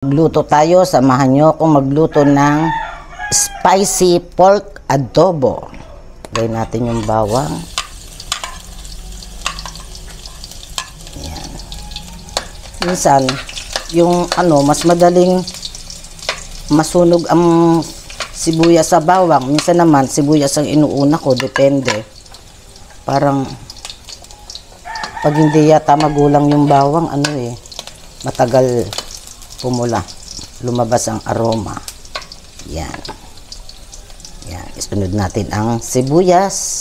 Magluto tayo, samahan nyo akong magluto ng spicy pork adobo. Lagay natin yung bawang. Ayan. Minsan, yung mas madaling masunog ang sibuyas sa bawang. Minsan naman, sibuyas ang inuuna ko, depende. Parang, pag hindi yata magulang yung bawang, matagal pumula, lumabas ang aroma. Yan. Yan. Isunod natin ang sibuyas.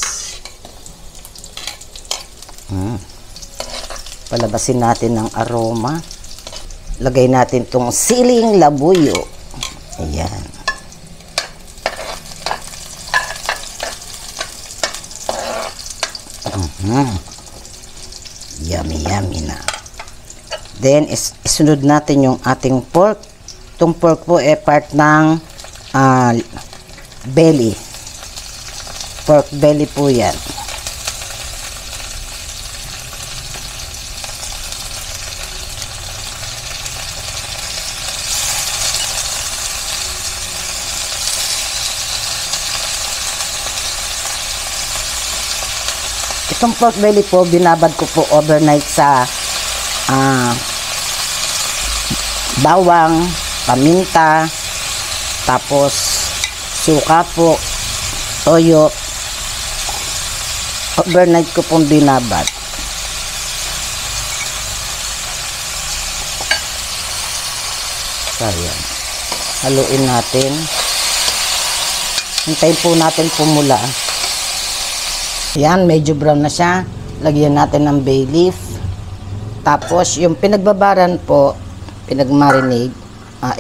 Palabasin natin ang aroma. Lagay natin tong siling labuyo. Ayan. Yummy, yummy na. Then, isunod natin yung ating pork. Itong pork po part ng belly. Pork belly po yan. Itong pork belly po, binabad ko po overnight sa bawang, paminta, tapos suka po, toyo. Overnight ko pong binabad. So, yan. Haluin natin. Hintayin po natin pumula. Yan, medyo brown na siya. Lagyan natin ng bay leaf. Tapos, yung pinagbabaran po, pinagmarinate,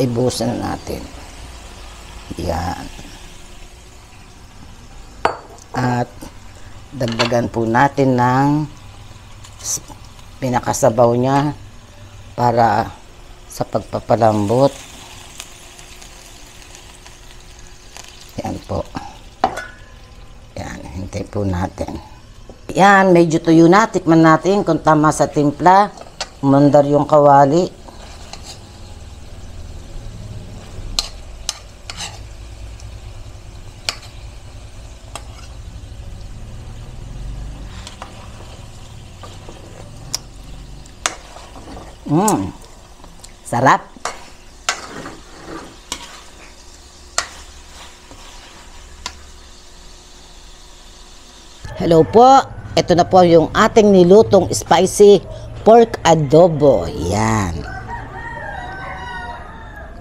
ibusan natin. Yan. At, dagdagan po natin ng pinakasabaw niya para sa pagpapalambot. Yan po. Yan, hintay po natin. Yan, medyo tuyo na. Tikman natin kung tama sa timpla. Umandar yung kawali. Sarap. Hello po. Ito na po yung ating nilutong spicy pork adobo. Yan.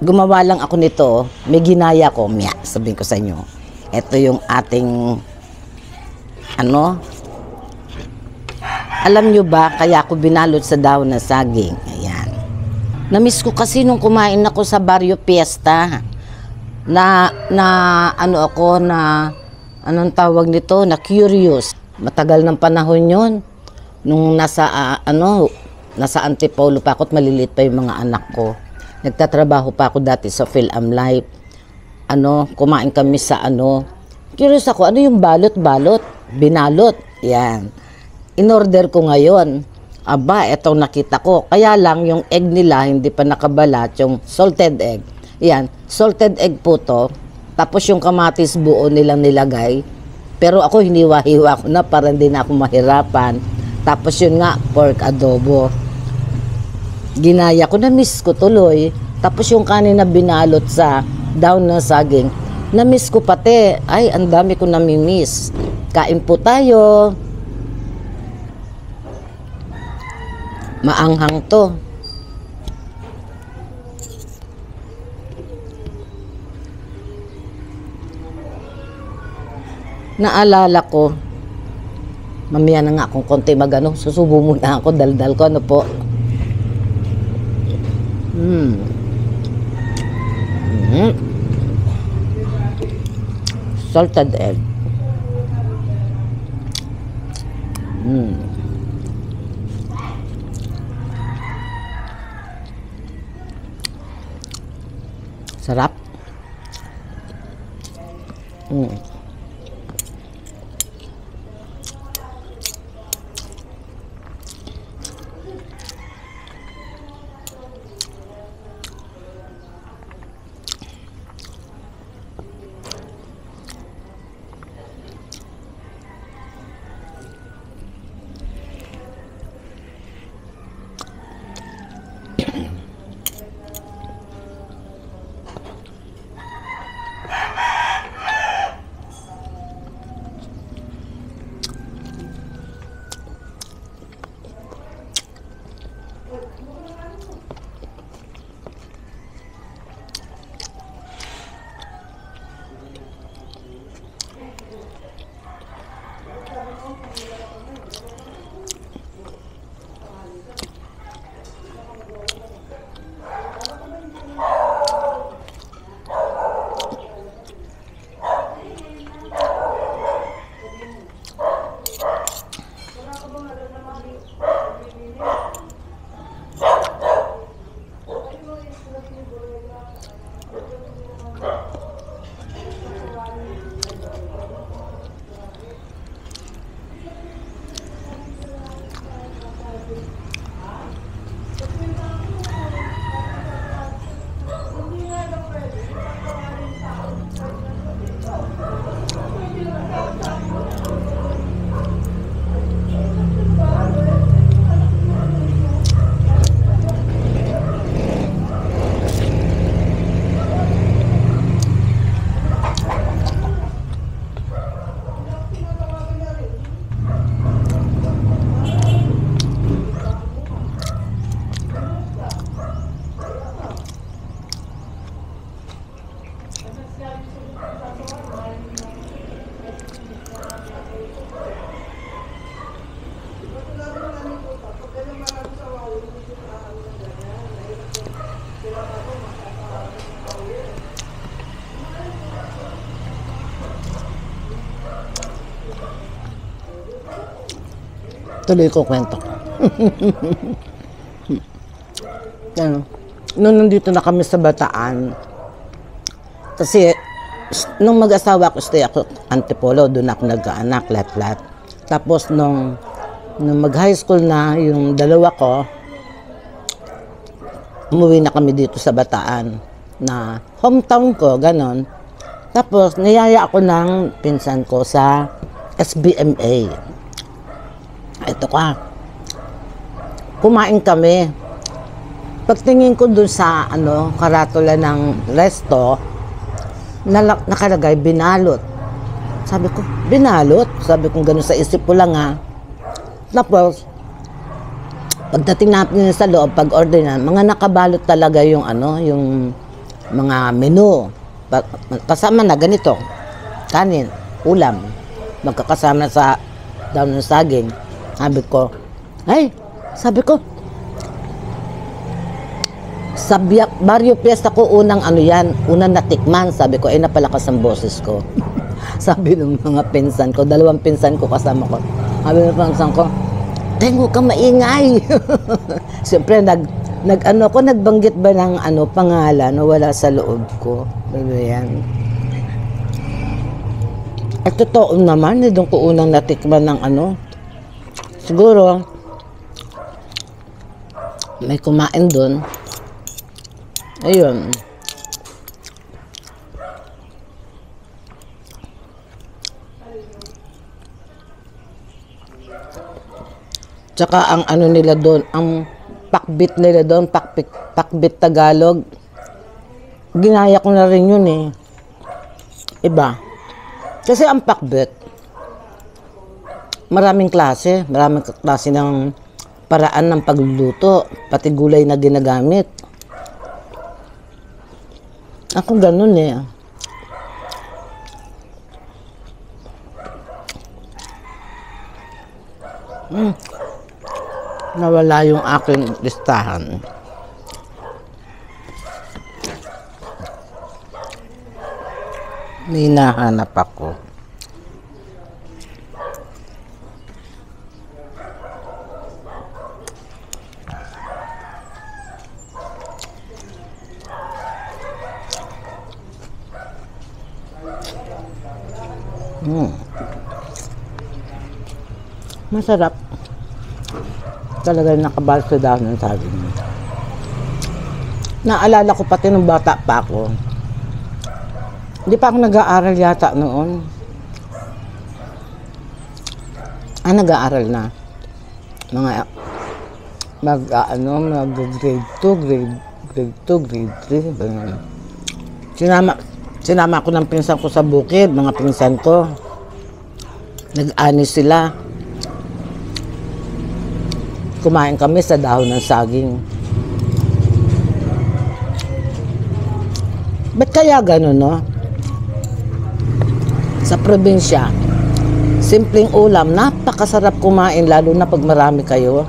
Gumawa lang ako nito. May ginaya ko. Sabihin ko sa inyo. Ito yung ating alam nyo ba, kaya ako binalot sa dahon ng saging. Ayan. Namiss ko kasi nung kumain ako sa Barrio Fiesta. Anong tawag nito? Na curious. Matagal ng panahon yon. Nung nasa Antipolo pa ako at maliliit pa yung mga anak ko. Nagtatrabaho pa ako dati sa Phil-Am Life. Kumain kami sa Curious ako, yung balot-balot? Binalot. Yan. In-order ko ngayon. Aba, etong nakita ko. Kaya lang yung egg nila hindi pa nakabalat, yung salted egg. Yan, salted egg po to. Tapos yung kamatis buo nilang nilagay. Pero ako hiniwa-hiwa ko na para hindi na ako mahirapan. Tapos yun nga, pork adobo. Ginaya ko, na-miss ko tuloy. Tapos yung kanin na binalot sa daon ng saging, na-miss ko pati. Ay, ang dami ko nami-miss. Kain po tayo. Maanghang to. Naalala ko, mamaya na nga akong konti susubo muna ako, daldal ko, po. Salted egg. Sarap. Tuloy ko kwento ko. Ano, nung nandito na kami sa Bataan, kasi nung mag-asawa ko, stay ako Antipolo, doon ako nagkaanak, lahat-lahat. Tapos nung mag-high school na yung dalawa ko, umuwi na kami dito sa Bataan, na hometown ko, ganon. Tapos niyaya ako ng pinsan ko sa SBMA. Ito ka, kumain kami. Pagtingin ko dun sa karatula ng resto, nakalagay binalot. Sabi ko, binalot? Sabi ko gano'n sa isip ko lang ha. Tapos, pagdating natin sa loob, pag-order na, mga nakabalot talaga yung yung mga menu. Kasama na ganito, kanin, ulam, magkakasama sa daon ng saging. Sabi ko, sa Barrio Fiesta ko unang unang natikman. Sabi ko, napalakas ang boses ko. Sabi ng mga pinsan ko, dalawang pinsan ko kasama ko. Sabi ng pinsan ko, "Tengo ka maingay." Siyempre, nagbanggit ba ng pangalan na wala sa loob ko. Yan. At totoo naman, doon ko unang natikman ng siguro, may kumain doon. Ayun. Tsaka ang nila doon, ang pakbit nila doon, pakbit Tagalog, ginaya ko na rin yun eh. Iba. Kasi ang pakbit, maraming klase ng paraan ng pagluluto, pati gulay na ginagamit. Ako ganun eh. Nawala yung aking listahan. May hinahanap ako. Masarap. Talaga nakabal sa dahon ng saging. Naalala ko pati nung bata pa ako. Hindi pa ako nag-aaral yata noon. Nag-aaral na. Mga grade 2, grade 3. Sinama ko ng pinsan ko sa bukid, mga pinsan ko. Nag-ani sila. Kumain kami sa dahon ng saging. Ba't kaya gano'n, no? Sa probinsya, simpleng ulam, napakasarap kumain, lalo na pag marami kayo.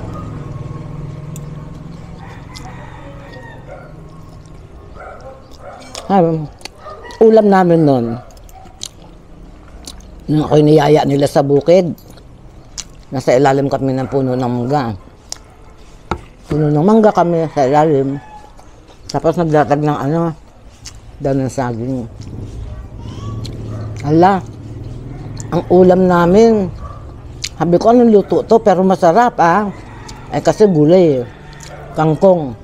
Ulam namin nun, nung ako'y niyaya nila sa bukid, nasa ilalim kami ng puno ng mangga. Puno ng mangga kami sa ilalim. Tapos naglatag ng daon ng saging. Ala, ang ulam namin, sabi ko, anong luto to? Pero masarap kasi gulay. Kangkong.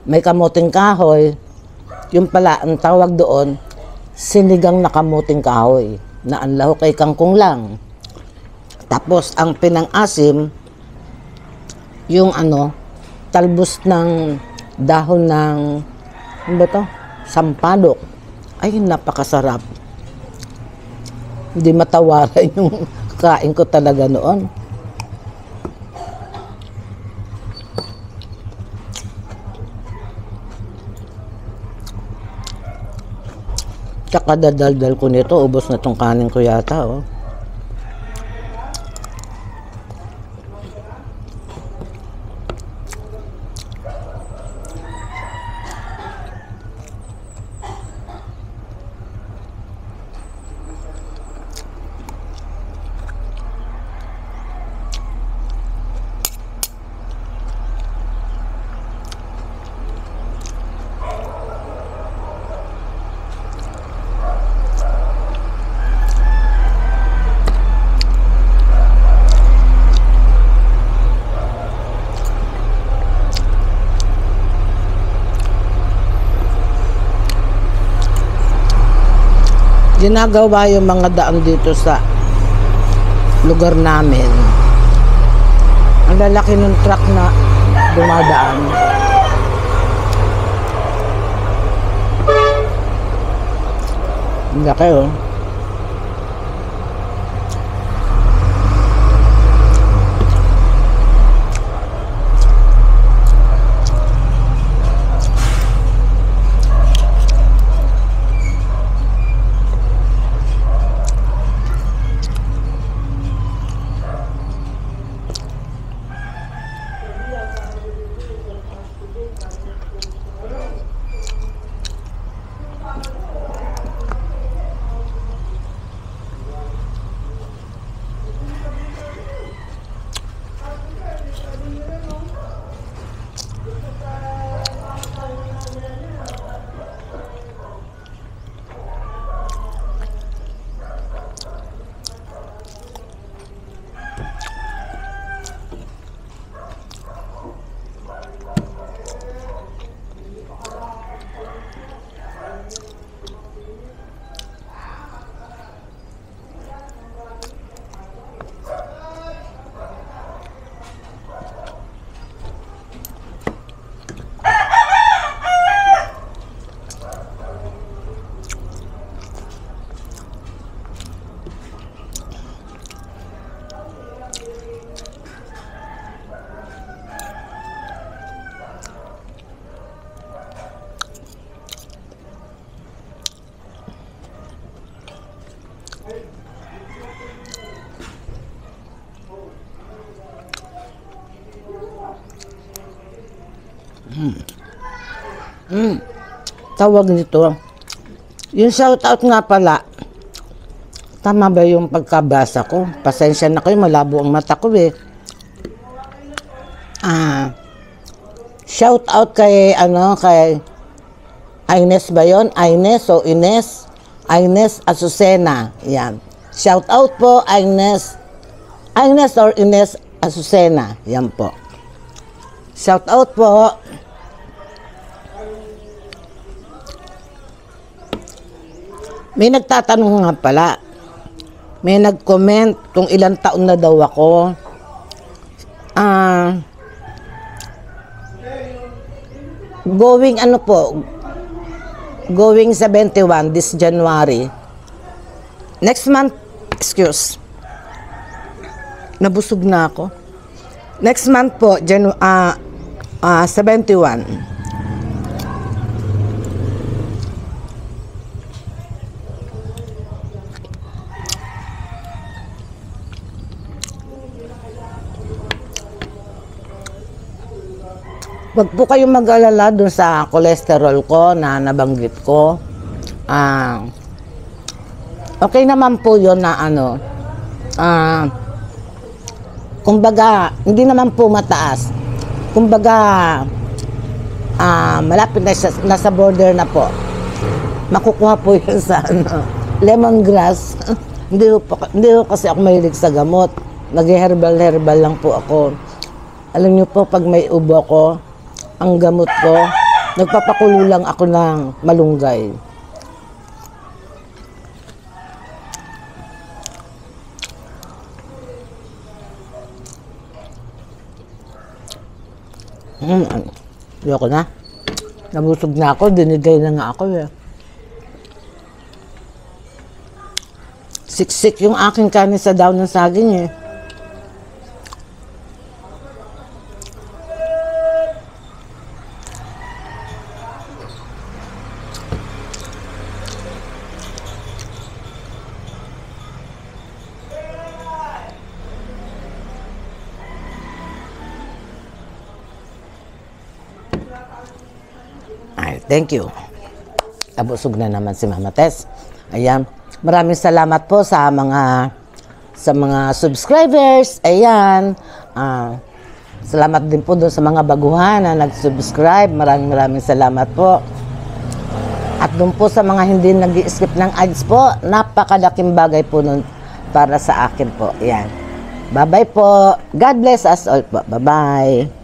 May kamuting kahoy. Yung pala, ang tawag doon, sinigang na kamuting kahoy. Na ang lahok ay kangkong lang. Tapos, ang pinang-asim, yung talbos ng dahon ng, sampalok. Ay, napakasarap. Hindi matawaran yung kain ko talaga noon. Tsaka dadaldal ko nito, ubos na tong kanin ko yata, ginagawa yung mga daan dito sa lugar namin. Ang lalaki ng truck na dumadaan. Ang laki, oh. Tawag nito. Yung shoutout nga pala. Tama ba yung pagkabasa ko? Pasensya na kayo, malabo ang mata ko eh. Shoutout kay kay Ines ba yun? Ines o Ines? Ines Azucena. Yan. Shoutout po, Ines. Ines or Ines Azucena. Yan po. Shoutout po. May nagtatanong nga pala. May nag-comment kung ilang taon na daw ako. Going 71 this January. Next month, nabusog na ako. Next month po, 71. Wag po kayong mag-alala dun sa cholesterol ko na nabanggit ko. Okay naman po yun na kumbaga, hindi naman po mataas. Kumbaga, malapit na siya, nasa border na po. Makukuha po yun sa lemongrass. hindi po kasi ako mahilig sa gamot. Nag-herbal lang po ako. Alam niyo po, pag may ubo ko, ang gamot ko, nagpapakulo lang ako ng malunggay. Ayoko na. Nabusog na ako, dinigay na nga ako eh. Siksik yung aking kanin sa daon ng saging eh. Thank you. Abusog na naman si Mama Tess. Ayan. Maraming salamat po sa mga subscribers. Ayan. Salamat din po doon sa mga baguhan na nag-subscribe. Maraming salamat po. At doon po sa mga hindi nag-skip ng ads po, napakalaking bagay po nun para sa akin po. Ayan. Bye-bye po. God bless us all po. Bye-bye.